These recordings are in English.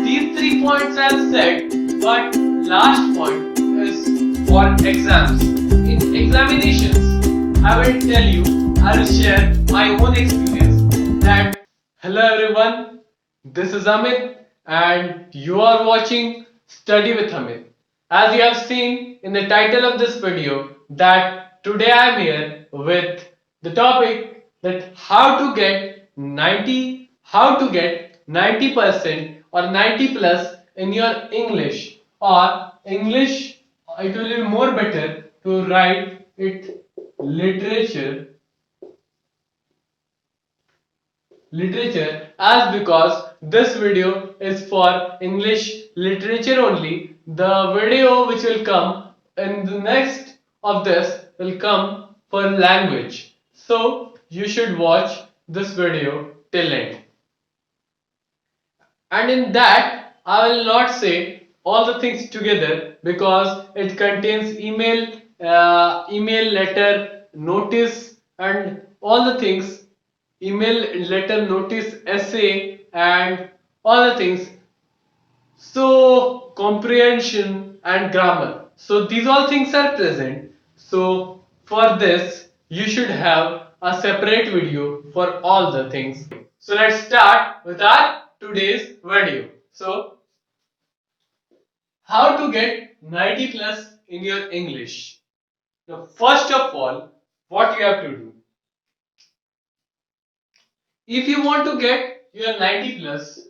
these 3 points I have said, but last point is for exams. In examinations, I will tell you, I will share my own experience that hello everyone, this is Amit and you are watching Study with Amit. As you have seen in the title of this video that today I am here with the topic that how to get 90% or 90 plus in your English, or English, it will be more better to write it literature, as because this video is for English literature only. The video which will come in the next of this will come for language. So you should watch this video till end. And in that, I will not say all the things together because it contains email, letter, notice, and all the things. Email, letter, notice, essay, and all the things. So comprehension and grammar. So these all things are present. So for this, you should have a separate video for all the things. So let's start with our today's video. So how to get 90 plus in your English. Now first of all, what you have to do. If you want to get your 90 plus,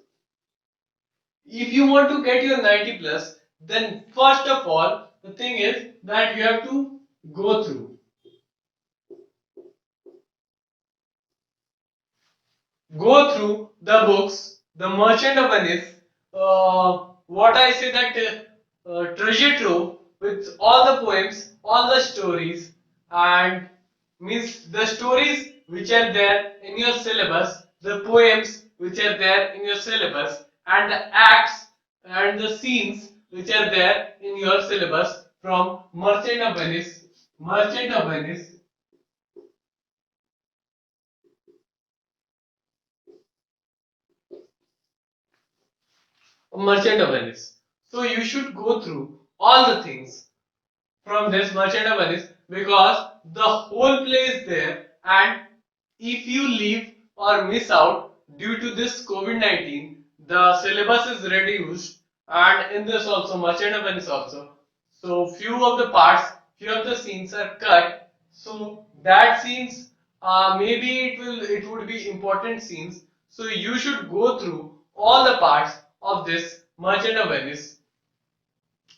if you want to get your 90 plus, then first of all, the thing is that you have to go through. Go through the books, The Merchant of Venice, what I say that treasure trove with all the poems, all the stories, and means the stories which are there in your syllabus, the poems which are there in your syllabus, and the acts and the scenes which are there in your syllabus from Merchant of Venice, Merchant of Venice, Merchant of Venice. So you should go through all the things from this Merchant of Venice because the whole play is there, and if you leave or miss out due to this COVID-19, the syllabus is reduced, and in this also Merchant of Venice also. So few of the parts, few of the scenes are cut. So that scenes, maybe it would be important scenes. So you should go through all the parts of this Merchant of Venice,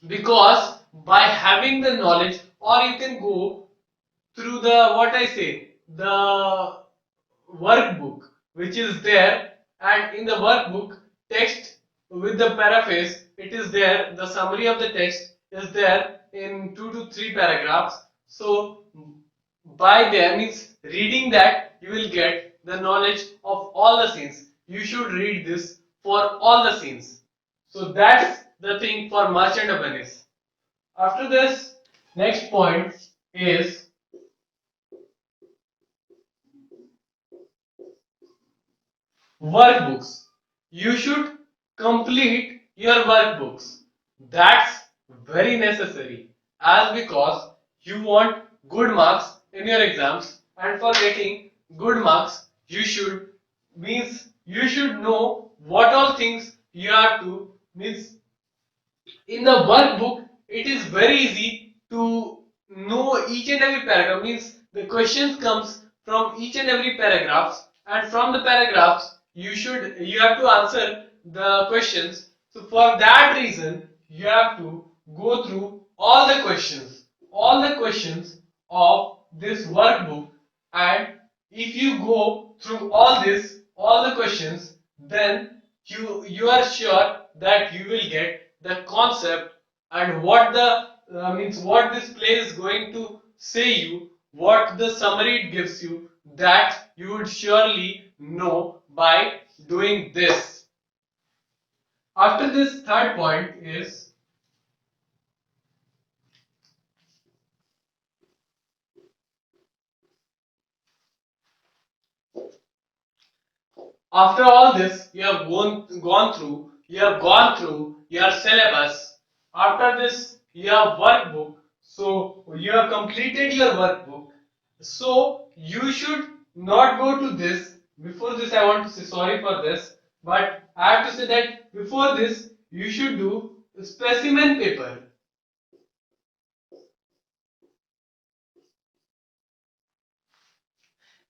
because by having the knowledge, or you can go through the what I say, the workbook which is there, and in the workbook text with the paraphrase, it is there, the summary of the text is there in 2 to 3 paragraphs. So by there means reading that you will get the knowledge of all the scenes. You should read this for all the scenes. So that's the thing for Merchant of Venice. After this, next point is workbooks. You should complete your workbooks. That's very necessary, as because you want good marks in your exams, and for getting good marks you should means you should know what all things you have to means in the workbook. It is very easy to know each and every paragraph, means the questions comes from each and every paragraphs, and from the paragraphs you have to answer the questions. So for that reason you have to go through all the questions of this workbook, and if you go through all the questions, then you are sure that you will get the concept, and what the means what this play is going to say you, what the summary it gives you, that you would surely know by doing this. After this, third point is after all this you have gone through, you have gone through your syllabus. After this, you have workbook. So you have completed your workbook. So you should not go to this. Before this, I want to say sorry for this, but I have to say that before this, you should do specimen paper.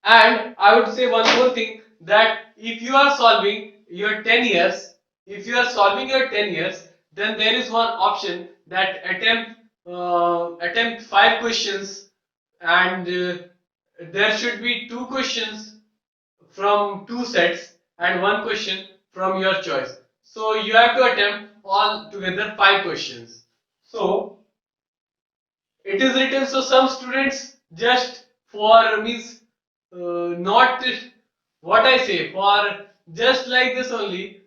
And I would say one more thing, that if you are solving your 10 years, if you are solving your 10 years, then there is one option that attempt 5 questions, and there should be 2 questions from 2 sets and 1 question from your choice. So you have to attempt all together 5 questions. So it is written, so some students just for means not what I say, for just like this only,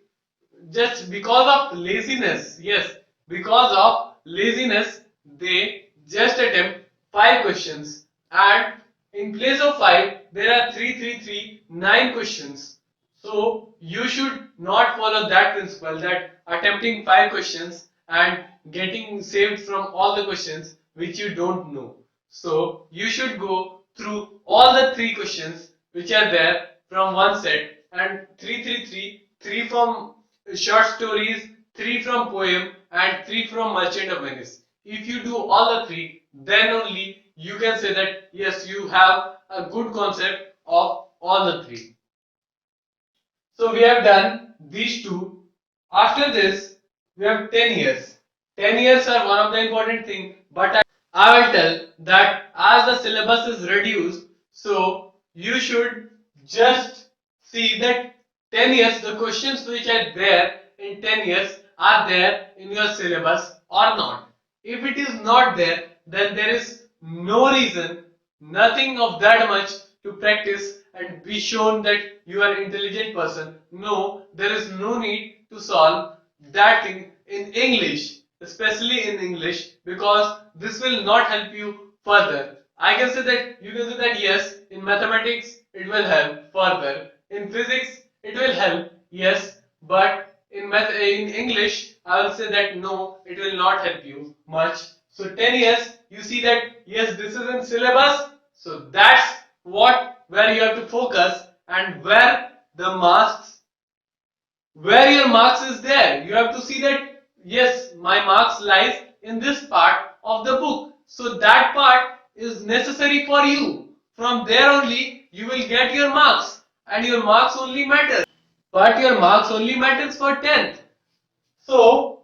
just because of laziness, yes, because of laziness, they just attempt 5 questions, and in place of 5 there are 9 questions. So you should not follow that principle, that attempting 5 questions and getting saved from all the questions which you don't know. So you should go through all the 3 questions which are there from one set, and 3 from short stories, 3 from poem, and 3 from Merchant of Venice. If you do all the 3, then only you can say that yes, you have a good concept of all the 3. So we have done these two. After this, we have 10 years. 10 years are one of the important thing, but I will tell that as the syllabus is reduced, so you should just see that 10 years, the questions which are there in 10 years are there in your syllabus or not. If it is not there, then there is no reason, nothing of that much to practice and be shown that you are an intelligent person. No, there is no need to solve that thing in English, especially in English, because this will not help you further. I can say that you can say that yes, in mathematics it will help further, in physics it will help, yes, but in English I will say that no, it will not help you much. So 10 years, you see that yes, this is in syllabus, so that's what where you have to focus, and where your marks is there. You have to see that yes, my marks lies in this part of the book. So that part is necessary for you. From there only you will get your marks, and your marks only matter. But your marks only matters for 10th. So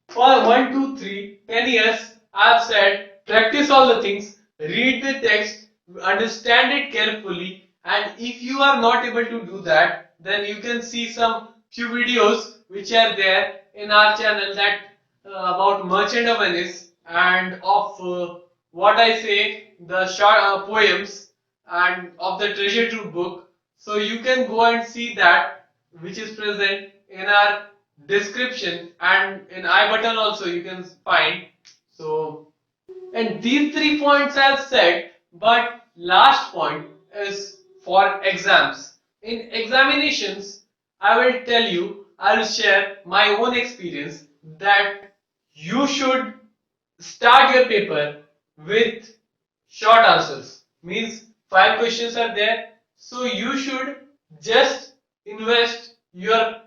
for 1, 2, 3, 10 years, I have said practice all the things, read the text, understand it carefully, and if you are not able to do that, then you can see some few videos which are there in our channel, that about Merchant of Venice, and of what I say, the short poems, and of the Treasure Trove book. So you can go and see that, which is present in our description, and in I button also you can find. So, and these 3 points I have said, but last point is for exams. In examinations, I will tell you, I will share my own experience, that you should start your paper with short answers. Means 5 questions are there, so you should just invest your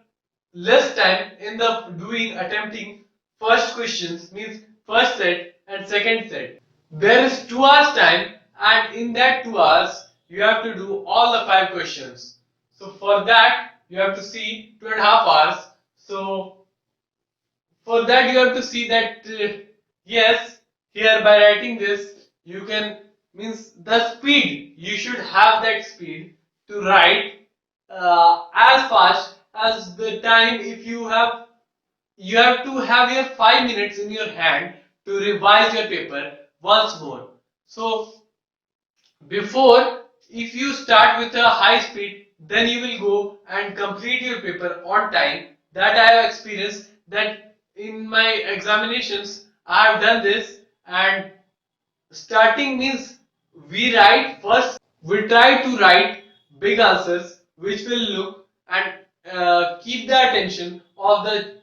less time in the doing attempting first questions, means first set and second set. There is 2 hours time, and in that 2 hours you have to do all the 5 questions. So for that you have to see 2.5 hours. So for that you have to see that yes, here by writing this you can, means the speed, you should have that speed to write as fast as the time. If you have, you have to have your 5 minutes in your hand to revise your paper once more. So before, if you start with a high speed, then you will go and complete your paper on time. That I have experienced, that in my examinations I have done this. And starting means, we write first, we try to write big answers which will look and keep the attention of the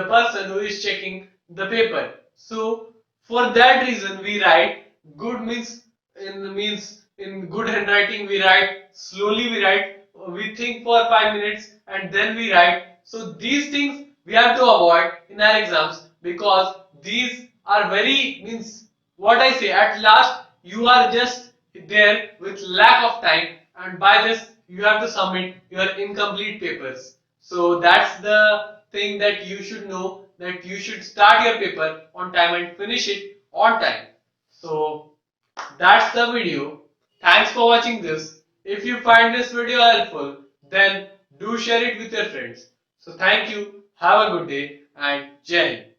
person who is checking the paper. So for that reason we write good means in good handwriting we write slowly, we write, we think for 5 minutes and then we write. So these things we have to avoid in our exams, because these are very means what I say, at last you are just there with lack of time, and by this you have to submit your incomplete papers. So that's the thing that you should know, that you should start your paper on time and finish it on time. So that's the video. Thanks for watching this. If you find this video helpful, then do share it with your friends. So thank you, have a good day, and Jai Hind.